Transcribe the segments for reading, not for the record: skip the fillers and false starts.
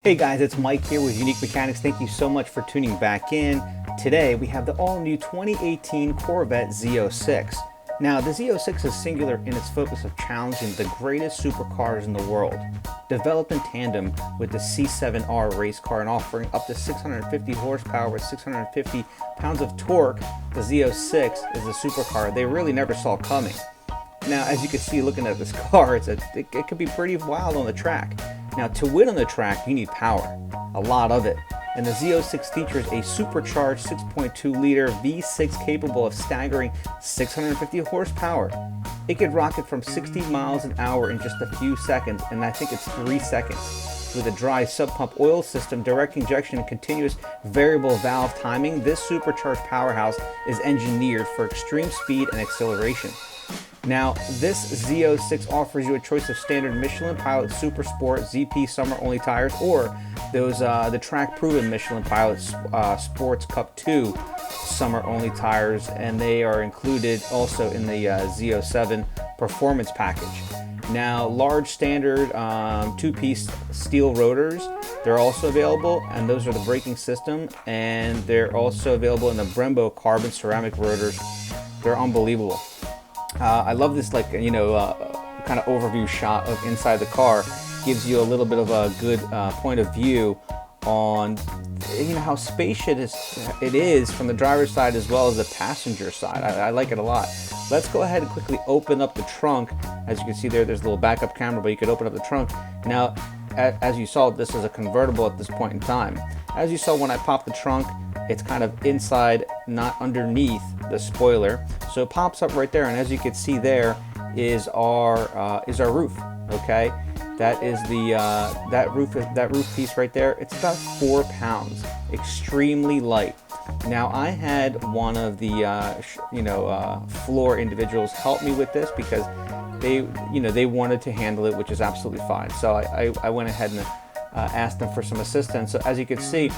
Hey guys, it's Mike here with Unique Mechanics. Thank you so much for tuning back in. Today we have the all-new 2018 Corvette Z06. Now the Z06 is singular in its focus of challenging the greatest supercars in the world. Developed in tandem with the C7R race car and offering up to 650 horsepower with 650 pounds of torque, the Z06 is a supercar they really never saw coming. Now, as you can see looking at this car, it can be pretty wild on the track. Now, to win on the track, you need power, a lot of it. And the Z06 features a supercharged 6.2 liter V6 capable of staggering 650 horsepower. It could rocket from 60 miles an hour in just a few seconds, and I think it's 3 seconds. With a dry-sump pump oil system, direct injection, and continuous variable valve timing, this supercharged powerhouse is engineered for extreme speed and acceleration. Now, this Z06 offers you a choice of standard Michelin Pilot Super Sport ZP Summer Only tires, or those the track-proven Michelin Pilot Sports Cup 2 Summer Only tires, and they are included also in the Z07 Performance Package. Now, large standard two-piece steel rotors, they're also available, and those are the braking system, and they're also available in the Brembo carbon ceramic rotors. They're unbelievable. I love this, kind of overview shot of inside the car. Gives you a little bit of a good point of view on how spacious it is from the driver's side as well as the passenger side. I like it a lot. Let's go ahead and quickly open up the trunk. As you can see there's a little backup camera, but you could open up the trunk. Now, as you saw, this is a convertible at this point in time. As you saw when I popped the trunk, it's kind of inside, not underneath the spoiler. So it pops up right there, and as you can see there is our roof. Okay, that is the that roof piece right there. It's about 4 pounds, extremely light. Now I had one of the floor individuals help me with this because they wanted to handle it, which is absolutely fine. So I went ahead and asked them for some assistance. So as you can see,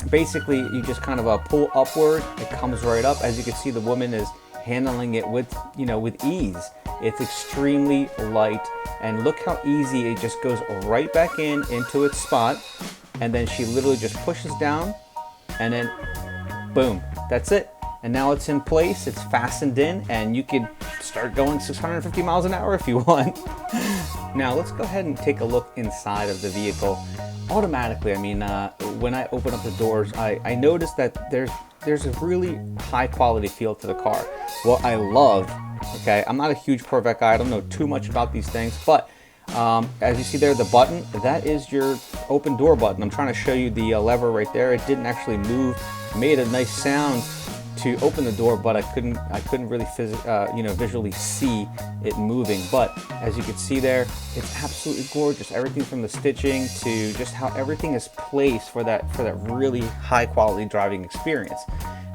basically you just kind of pull upward, it comes right up. As you can see, the woman is handling it with ease. It's extremely light, and look how easy it just goes right back into its spot, and then she literally just pushes down, and then boom, that's it. And now it's in place, it's fastened in, and you could start going 650 miles an hour if you want. Now let's go ahead and take a look inside of the vehicle. Automatically, when I open up the doors, I noticed that there's a really high quality feel to the car. What I love, okay, I'm not a huge Corvette guy, I don't know too much about these things, but as you see there, the button, that is your open door button. I'm trying to show you the lever right there. It didn't actually move, made a nice sound to open the door, but I couldn't really visually see it moving. But as you can see there, it's absolutely gorgeous. Everything from the stitching to just how everything is placed for that really high quality driving experience.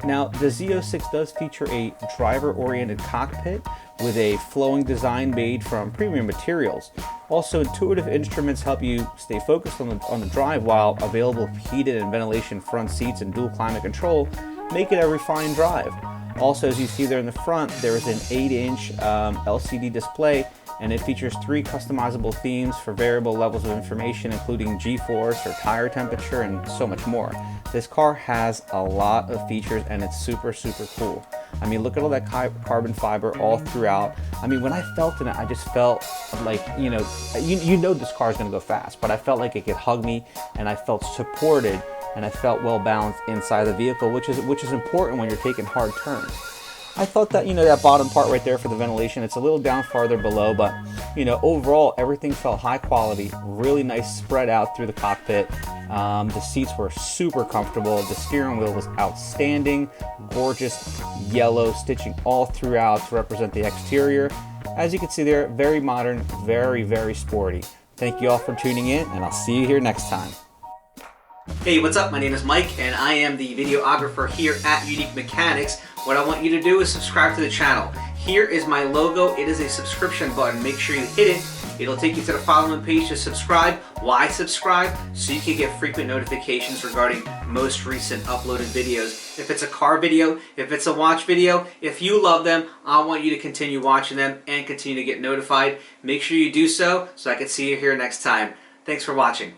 Now the Z06 does feature a driver oriented cockpit with a flowing design made from premium materials. Also, intuitive instruments help you stay focused on the drive, while available heated and ventilation front seats and dual climate control make it a refined drive. Also, as you see there in the front, there is an 8-inch LCD display, and it features 3 customizable themes for variable levels of information, including G-force or tire temperature and so much more. This car has a lot of features, and it's super cool. Look at all that carbon fiber all throughout. When I felt in it, I just felt like, this car is going to go fast, but I felt like it could hug me, and I felt supported, and I felt well balanced inside the vehicle, which is important when you're taking hard turns. I thought that, that bottom part right there for the ventilation, it's a little down farther below, but, overall, everything felt high quality, really nice spread out through the cockpit. The seats were super comfortable. The steering wheel was outstanding, gorgeous yellow stitching all throughout to represent the exterior. As you can see there, very modern, very sporty. Thank you all for tuning in, and I'll see you here next time. Hey, what's up? My name is Mike, and I am the videographer here at Unique Mechanics. What I want you to do is subscribe to the channel. Here is my logo. It is a subscription button. Make sure you hit it. It'll take you to the following page to subscribe. Why subscribe? So you can get frequent notifications regarding most recent uploaded videos. If it's a car video, if it's a watch video, if you love them, I want you to continue watching them and continue to get notified. Make sure you do so I can see you here next time. Thanks for watching.